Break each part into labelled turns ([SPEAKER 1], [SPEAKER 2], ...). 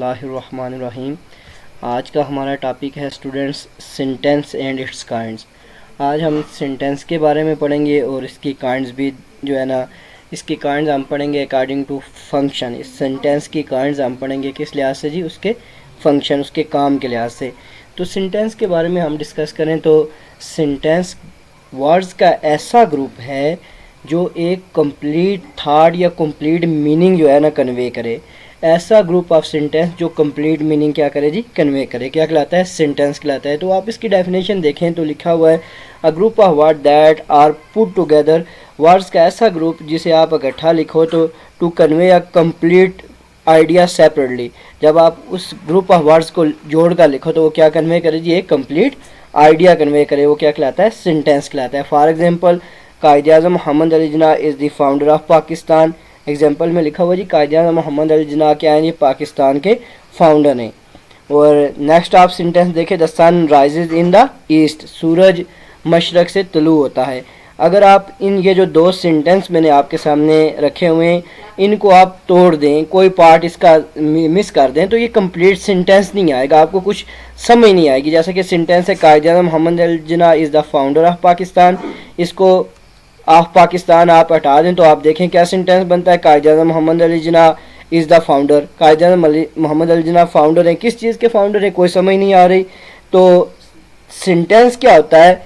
[SPEAKER 1] बिस्मिल्लाहिर्रहमानिर्रहीम। आज का हमारा टॉपिक है students sentence and it's kinds. आज हम सेंटेंस के बारे में पढ़ेंगे और इसकी काइंड्स भी जो है ना, इसकी काइंड्स हम पढ़ेंगे अकॉर्डिंग टू फंक्शन। इस सेंटेंस की काइंड्स हम पढ़ेंगे किस लिहाज से जी, उसके फंक्शन, उसके काम के लिहाज से। तो सेंटेंस के बारे में हम डिस्कस करें तो सेंटेंस वर्ड्स का ऐसा ग्रुप है जो एक कंप्लीट थॉट या कंप्लीट मीनिंग जो है ना कन्वे करे। ऐसा ग्रुप ऑफ सेंटेंस जो कंप्लीट मीनिंग क्या करे जी, कन्वे करे, क्या कहलाता है, सेंटेंस कहलाता है। तो आप इसकी डेफिनेशन देखें तो लिखा हुआ है a group of word that are put together. Words का ऐसा ग्रुप जिसे आप इकट्ठा लिखो तो to convey a complete idea separately. जब आप उस ग्रुप ऑफ वर्ड्स को जोड़ कर लिखो तो वो क्या कन्वे करे जी, एक कंप्लीट आइडिया कन्वे करे, वो क्या कहलाता है, सेंटेंस कहलाता है। For example Quaid-e-Azam Mohammad Ali Jinnah is the founder of Pakistan. Example में लिखा हुआ जी कायद-ए-आज़म मोहम्मद अली जिन्ना क्या है, ये पाकिस्तान के फाउंडर हैं। और नेक्स्ट आप सेंटेंस देखें, the sun rises in the east, सूरज मशरक से तुलू होता है। अगर आप इन ये जो दो सेंटेंस मैंने आपके सामने रखे हुए हैं, इनको आप तोड़ दें, कोई पार्ट इसका मिस कर दें तो ये कंप्लीट सेंटेंस नहीं आएगा, आपको कुछ समझ नहीं आएगी। जैसे कि सेंटेंस है Quaid-e-Azam Mohammad Ali Jinnah is the founder of Pakistan, इसको ऑफ पाकिस्तान आप हटा दें तो आप देखें क्या सेंटेंस बनता है, Quaid-e-Azam Mohammad Ali Jinnah is the founder. Quaid-e-Azam Mohammad Ali Jinnah founder हैं, किस चीज़ के फाउंडर हैं, कोई समझ नहीं आ रही। तो सेंटेंस क्या होता है,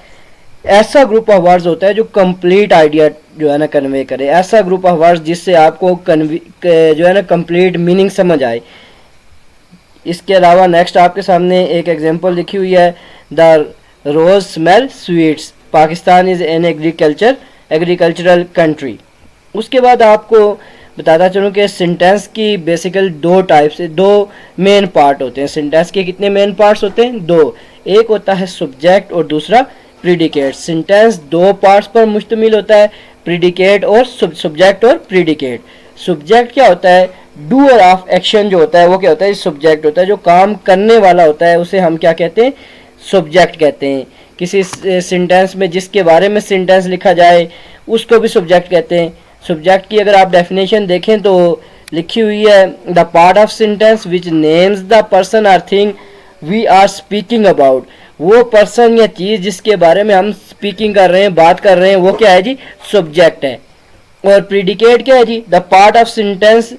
[SPEAKER 1] ऐसा ग्रुप ऑफ वर्ड्स होता है जो कंप्लीट आइडिया जो है ना कन्वे करे, ऐसा ग्रुप ऑफ वर्ड्स जिससे आपको जो है ना कंप्लीट मीनिंग समझ आए। इसके अलावा नेक्स्ट आपके सामने एक एग्जांपल लिखी हुई है, the rose smell sweets, Pakistan is an agricultural country. उसके बाद आपको बताता चलूँ कि सेंटेंस की बेसिकली दो टाइप्स, दो मेन पार्ट होते हैं। सेंटेंस के कितने मेन पार्ट्स होते हैं, दो। एक होता है सब्जेक्ट और दूसरा प्रीडिकेट। सेंटेंस दो पार्ट्स पर मुश्तमिल होता है, प्रीडिकेट और सब्जेक्ट और प्रीडिकेट। सब्जेक्ट क्या होता है, डूअर ऑफ एक्शन जो होता है वो क्या होता है, सब्जेक्ट होता है। जो काम करने वाला होता है उसे हम क्या कहते हैं, सब्जेक्ट कहते हैं। किसी सेंटेंस में जिसके बारे में सेंटेंस लिखा जाए उसको भी सब्जेक्ट कहते हैं। सब्जेक्ट की अगर आप डेफिनेशन देखें तो लिखी हुई है, the part of sentence which names the person और thing we are speaking about. वो पर्सन या चीज़ जिसके बारे में हम स्पीकिंग कर रहे हैं, बात कर रहे हैं, वो क्या है जी, सब्जेक्ट है। और प्रीडिकेट क्या है जी, the part of sentence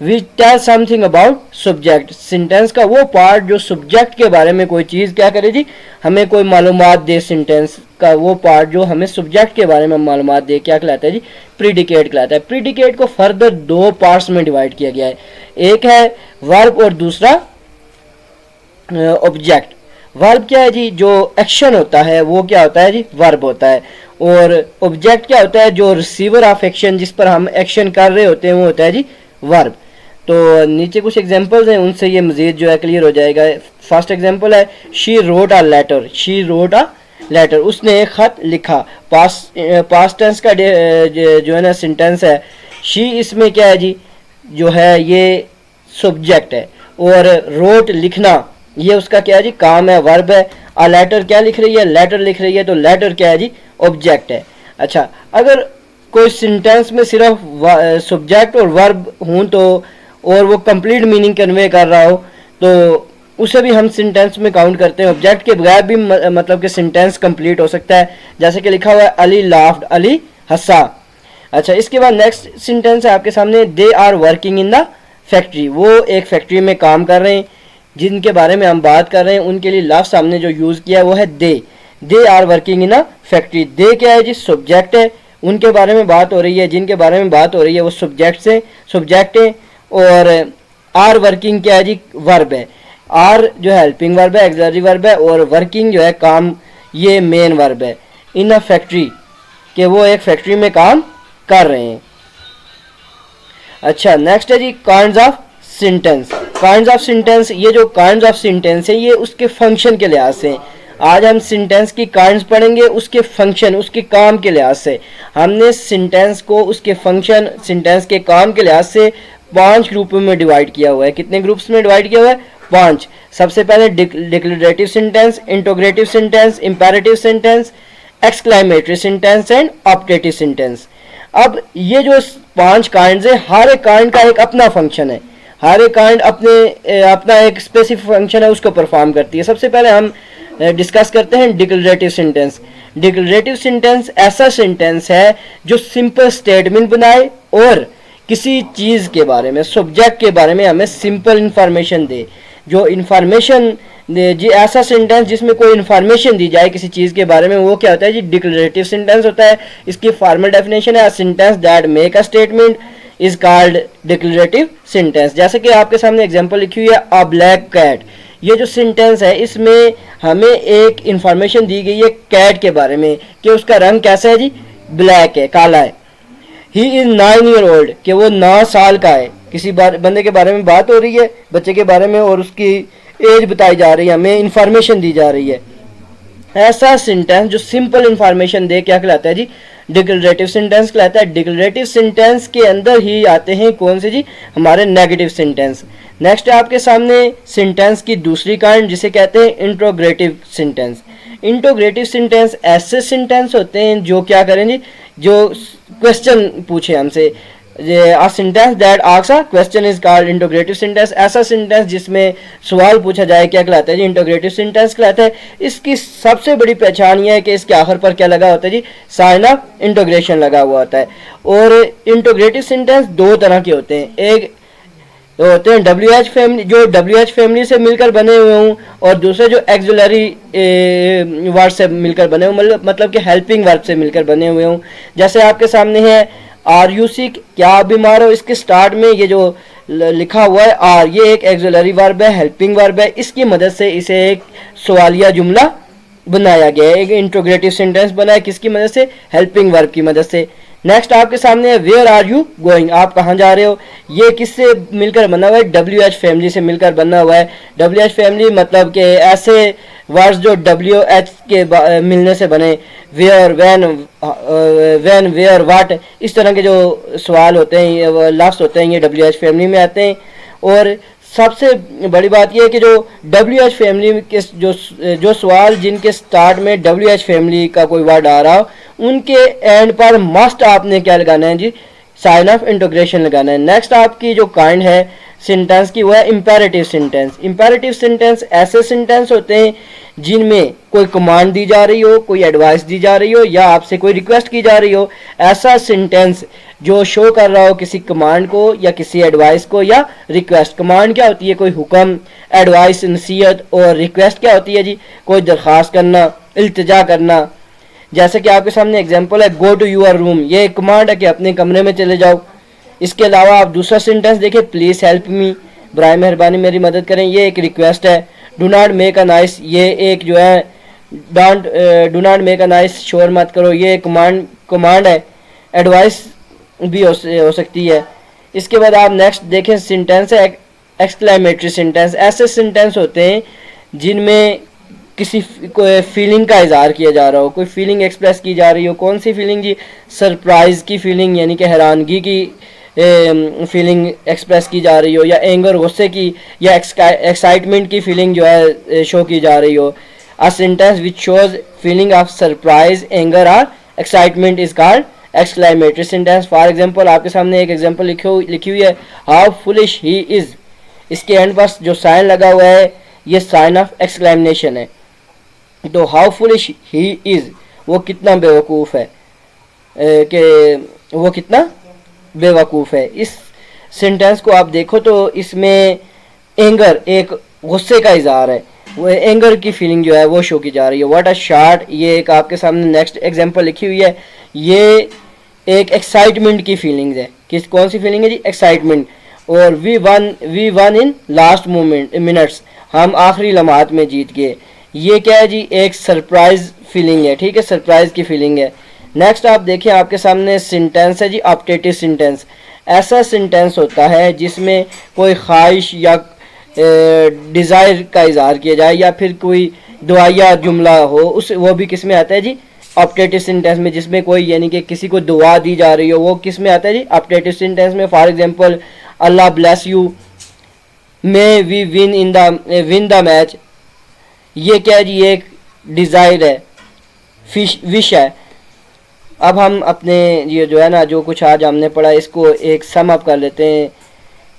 [SPEAKER 1] which tell something about subject. Sentence का वो पार्ट जो सब्जेक्ट के बारे में कोई चीज़ क्या करे जी, हमें कोई मालूमात दे। सेंटेंस का वो पार्ट जो हमें सब्जेक्ट के बारे में मालूमात दे, क्या कहलाता है जी, प्रीडिकेट कहलाता है। प्रीडिकेट को फर्दर दो पार्ट्स में डिवाइड किया गया है, एक है वर्ब और दूसरा ऑब्जेक्ट। वर्ब क्या है जी, जो एक्शन होता है वो क्या होता है जी, वर्ब होता है। और ऑब्जेक्ट क्या होता है, जो रिसीवर ऑफ एक्शन, जिस पर हम एक्शन कर रहे होते हैं, वो होता है जी वर्ब। तो नीचे कुछ एग्जांपल्स हैं, उनसे ये मज़ीद जो है क्लियर हो जाएगा। फर्स्ट एग्जांपल है, she wrote a letter, she wrote a letter, उसने एक खत लिखा। पास्ट टेंस का जो है ना सेंटेंस है, शी इसमें क्या है जी, जो है ये सब्जेक्ट है। और रोट लिखना, ये उसका क्या है जी, काम है, वर्ब है। अ लेटर क्या लिख रही है, लेटर लिख रही है, तो लेटर क्या है जी, ऑब्जेक्ट है। अच्छा, अगर कोई सेंटेंस में सिर्फ सब्जेक्ट और वर्ब हों तो, और वो कंप्लीट मीनिंग कन्वे कर रहा हो, तो उसे भी हम सेंटेंस में काउंट करते हैं। ऑब्जेक्ट के बगैर भी मतलब कि सेंटेंस कंप्लीट हो सकता है। जैसे कि लिखा हुआ है, अली लाफ्ड, अली हंसा। अच्छा, इसके बाद नेक्स्ट सेंटेंस है आपके सामने, they are working in the factory, वो एक फैक्ट्री में काम कर रहे हैं। जिनके बारे में हम बात कर रहे हैं उनके लिए लफ्ज़ सामने जो यूज़ किया है वो है they are working in a factory. They क्या है जी, सब्जेक्ट है, उनके बारे में बात हो रही है, जिनके बारे में बात हो रही है वो सब्जेक्ट है। और आर वर्किंग क्या है जी, वर्ब है। आर जो है हेल्पिंग वर्ब है, एक्सिलरी वर्ब है, और वर्किंग जो है काम, ये मेन वर्ब है। इन अ फैक्ट्री, कि वो एक फैक्ट्री में काम कर रहे हैं। अच्छा, नेक्स्ट है जी kinds of sentence. Kinds of sentence, ये जो काइंड्स ऑफ सेंटेंस है ये उसके फंक्शन के लिहाज से। आज हम सेंटेंस की काइंड्स पढ़ेंगे उसके फंक्शन, उसके काम के लिहाज से। हमने सेंटेंस को उसके फंक्शन, सेंटेंस के काम के लिहाज से 5 ग्रुपों में डिवाइड किया हुआ है। कितने ग्रुप्स में डिवाइड किया हुआ है, 5। सबसे पहले declarative sentence, interrogative sentence, imperative sentence, exclamatory sentence and optative sentence. अब ये जो 5 काइंड्स है, हर एक काइंड का एक अपना फंक्शन है, हर एक काइंड अपना एक स्पेसिफिक फंक्शन है उसको परफॉर्म करती है। सबसे पहले हम डिस्कस करते हैं डिक्लरेटिव सेंटेंस। डिक्लरेटिव सेंटेंस ऐसा सेंटेंस है जो सिंपल स्टेटमेंट बनाए और किसी चीज़ के बारे में, सब्जेक्ट के बारे में हमें सिंपल इंफॉर्मेशन दे। जो इंफॉर्मेशन जी, ऐसा सेंटेंस जिसमें कोई इन्फॉर्मेशन दी जाए किसी चीज़ के बारे में, वो क्या होता है जी, डिक्लरेटिव सेंटेंस होता है। इसकी फॉर्मल डेफिनेशन है, sentence that make a statement is called declarative sentence. जैसे कि आपके सामने एग्जांपल लिखी हुई है, अ ब्लैक कैट। ये जो सेंटेंस है इसमें हमें एक इंफॉर्मेशन दी गई है कैट के बारे में कि उसका रंग कैसा है जी, ब्लैक है, काला है। ही इज 9 ईयर ओल्ड, कि वो 9 साल का है। किसी बंदे के बारे में बात हो रही है, बच्चे के बारे में, और उसकी एज बताई जा रही है, हमें इंफॉर्मेशन दी जा रही है। ऐसा सेंटेंस जो सिंपल इंफॉर्मेशन दे क्या कहलाता है जी, डिक्लरेटिव सेंटेंस कहलाता है। डिक्लरेटिव सेंटेंस के अंदर ही आते हैं कौन से जी, हमारे नेगेटिव सेंटेंस। नेक्स्ट है आपके सामने सेंटेंस की दूसरी काइंड जिसे कहते हैं इंट्रोग्रेटिव सेंटेंस। इंट्रोग्रेटिव सेंटेंस ऐसे सेंटेंस होते हैं जो क्या करें जी, जो क्वेश्चन पूछे हमसे। a sentence that asks a question is called interrogative sentence. ऐसा सेंटेंस जिसमें सवाल पूछा जाए क्या कहलाता है जी, इंटोग्रेटिव सेंटेंस कहलाता है। इसकी सबसे बड़ी पहचान यह है कि इसके आखिर पर क्या लगा होता है जी, साइन ऑफ इंटोग्रेशन लगा हुआ होता है। और इंटोग्रेटिव सेंटेंस दो तरह के होते हैं, एक होते हैं WH फैमिली, जो WH फैमिली से मिलकर बने हुए हों, और दूसरे जो एक्सुलरी वर्ड से मिलकर बने हों, मतलब कि हेल्पिंग वर्ब से मिलकर बने हुए हों। जैसे आपके सामने है आर यू सिक, क्या आप बीमार हो। इसके स्टार्ट में ये जो लिखा हुआ है आर, ये एक एक्सुलरी वर्ब है, हेल्पिंग वर्ब है। इसकी मदद से इसे एक सवालिया जुमला बनाया गया है, एक इंट्रोग्रेटिव सेंटेंस बना है। किसकी मदद से, हेल्पिंग वर्ब की मदद से। नेक्स्ट आपके सामने है वेयर आर यू गोइंग, आप कहाँ जा रहे हो। ये किससे मिलकर बना हुआ है, WH फैमिली से मिलकर बना हुआ है। WH फैमिली मतलब कि ऐसे वर्ड्स जो WH के मिलने से बने, वेयर, व्हेन, वेयर, व्हाट, इस तरह के जो सवाल होते हैं, ये लफ्ज़ होते हैं, ये WH फैमिली में आते हैं। और सबसे बड़ी बात यह है कि जो WH फैमिली के जो सवाल जिनके स्टार्ट में WH फैमिली का कोई वर्ड आ रहा हो, उनके एंड पर मस्ट आपने क्या लगाना है जी, साइन ऑफ इंटीग्रेशन लगाना है। नेक्स्ट आपकी जो काइंड है सेंटेंस की, वो है इंपेरेटिव सेंटेंस। इंपेरेटिव सेंटेंस ऐसे सेंटेंस होते हैं जिनमें कोई कमांड दी जा रही हो, कोई एडवाइस दी जा रही हो, या आपसे कोई रिक्वेस्ट की जा रही हो। ऐसा सेंटेंस जो शो कर रहा हो किसी कमांड को या किसी एडवाइस को या रिक्वेस्ट। कमांड क्या होती है, कोई हुक्म, एडवाइस नसीहत, और रिक्वेस्ट क्या होती है जी, कोई दरख्वास्त करना, इल्तिजा करना। जैसे कि आपके सामने एग्जांपल है गो टू यूर रूम, ये एक कमांड है कि अपने कमरे में चले जाओ। इसके अलावा आप दूसरा सेंटेंस देखिए, प्लीज़ हेल्प मी, बराए मेहरबानी मेरी मदद करें, ये एक रिक्वेस्ट है। Do not make a noise, ये एक जो है do not make a noise, शोर मत करो, ये कमांड है। एडवाइस भी हो सकती है। इसके बाद आप नेक्स्ट देखें सेंटेंस है एक्सक्लेमेटरी सेंटेंस। ऐसे सेंटेंस होते हैं जिनमें किसी कोई फीलिंग का इजहार किया जा रहा हो, कोई फीलिंग एक्सप्रेस की जा रही हो। कौन सी फीलिंग जी, सरप्राइज़ की फीलिंग, यानी कि हैरानगी की फीलिंग एक्सप्रेस की जा रही हो, या एंगर, गुस्से की, या एक्साइटमेंट की फीलिंग जो है शो की जा रही हो। A sentence which shows feeling of surprise, anger और excitement is called exclamatory sentence. For example आपके सामने एक एग्जांपल लिखी हुई है, हाउ फुलिश ही इज। इसके एंड पर जो साइन लगा हुआ है ये साइन ऑफ एक्सक्लेमेशन है। तो हाउ फुलिश ही इज, वो कितना बेवकूफ़ है, कि वो कितना बेवकूफ़ है। इस सेंटेंस को आप देखो तो इसमें एंगर, एक गुस्से का इजहार है, वो एंगर की फीलिंग जो है वो शो की जा रही है। व्हाट अ शॉट, ये एक आपके सामने नेक्स्ट एग्जांपल लिखी हुई है, ये एक एक्साइटमेंट की फीलिंग्स है। कौन सी फीलिंग है जी, एक्साइटमेंट। और we won in last minutes, हम आखिरी लम्हात में जीत गए, ये क्या है जी, एक सरप्राइज फीलिंग है। ठीक है, सरप्राइज की फीलिंग है। नेक्स्ट आप देखिए आपके सामने सेंटेंस है जी ऑप्टेटिव सेंटेंस। ऐसा सेंटेंस होता है जिसमें कोई ख्वाहिश या डिज़ायर का इजहार किया जाए, या फिर कोई दुआया जुमला हो, उस वो भी किस में आता है जी, ऑप्टेटिव सेंटेंस में। जिसमें कोई यानी कि किसी को दुआ दी जा रही हो, वो किस में आता है जी, ऑप्टेटिव सेंटेंस में। For example Allah bless you, may we win the match, ये क्या है जी, एक डिज़ायर है, विश है। अब हम अपने ये जो है ना, जो कुछ आज हमने पढ़ा इसको एक सम अप कर लेते हैं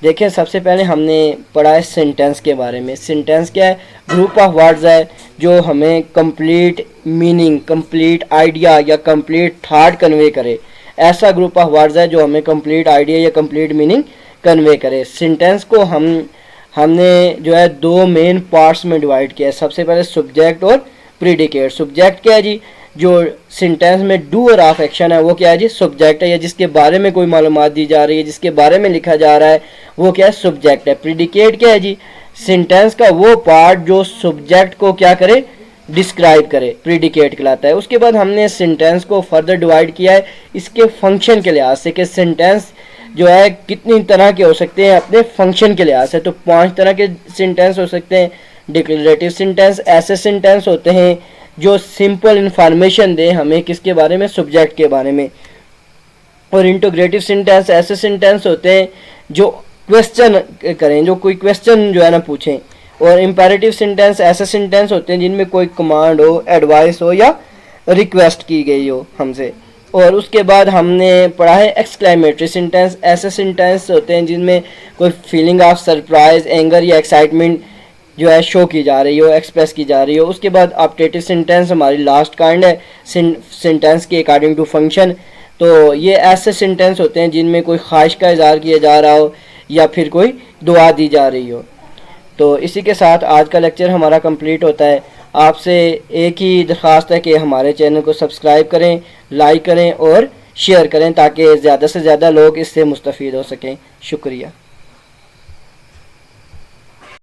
[SPEAKER 1] देखें, सबसे पहले हमने पढ़ा है सेंटेंस के बारे में। सेंटेंस क्या है? ग्रुप ऑफ वर्ड्स है जो हमें कंप्लीट मीनिंग, कंप्लीट आइडिया या कंप्लीट थॉट कन्वे करे। ऐसा ग्रुप ऑफ वर्ड्स है जो हमें कंप्लीट आइडिया या कंप्लीट मीनिंग कन्वे करे। सेंटेंस को हमने जो है दो मेन पार्ट्स में डिवाइड किया है। सबसे पहले सब्जेक्ट और प्रीडिकेट। सब्जेक्ट क्या है जी? जो सेंटेंस में डूअर ऑफ एक्शन है वो क्या है जी? सब्जेक्ट है, या जिसके बारे में कोई मालूमात दी जा रही है, जिसके बारे में लिखा जा रहा है, वो क्या है? सब्जेक्ट है। प्रीडिकेट क्या है जी? सेंटेंस का वो पार्ट जो सब्जेक्ट को क्या करे? डिस्क्राइब करे, प्रीडिकेट कहलाता है। उसके बाद हमने सेंटेंस को फर्दर डिवाइड किया है इसके फंक्शन के लिहाज से कि सेंटेंस जो है कितनी तरह के हो सकते हैं अपने फंक्शन के लिहाज से। तो 5 तरह के सेंटेंस हो सकते हैं। डिक्लेरेटिव सेंटेंस ऐसे सेंटेंस होते हैं जो सिंपल इंफॉर्मेशन दे हमें किसके बारे में? सब्जेक्ट के बारे में। और इंटीग्रेटिव सेंटेंस ऐसे सेंटेंस होते हैं जो क्वेश्चन करें, जो कोई क्वेश्चन जो है ना पूछें। और इंपेरेटिव सेंटेंस ऐसे सेंटेंस होते हैं जिनमें कोई कमांड हो, एडवाइस हो या रिक्वेस्ट की गई हो हमसे। और उसके बाद हमने पढ़ा है एक्सक्लेमेटरी सेंटेंस। ऐसे सेंटेंस होते हैं जिनमें कोई फीलिंग ऑफ सरप्राइज, एंगर या एक्साइटमेंट जो है शो की जा रही हो, एक्सप्रेस की जा रही हो। उसके बाद ऑप्टेटिव सेंटेंस हमारी लास्ट काइंड है सेंटेंस के अकॉर्डिंग टू फंक्शन। तो ये ऐसे सेंटेंस होते हैं जिनमें कोई ख्वाहिश का इजहार किया जा रहा हो या फिर कोई दुआ दी जा रही हो। तो इसी के साथ आज का लेक्चर हमारा कंप्लीट होता है। आपसे एक ही दरख्वास्त है कि हमारे चैनल को सब्सक्राइब करें, लाइक करें और शेयर करें ताकि ज़्यादा से ज़्यादा लोग इससे मुस्तफ़ीद हो सकें। शुक्रिया।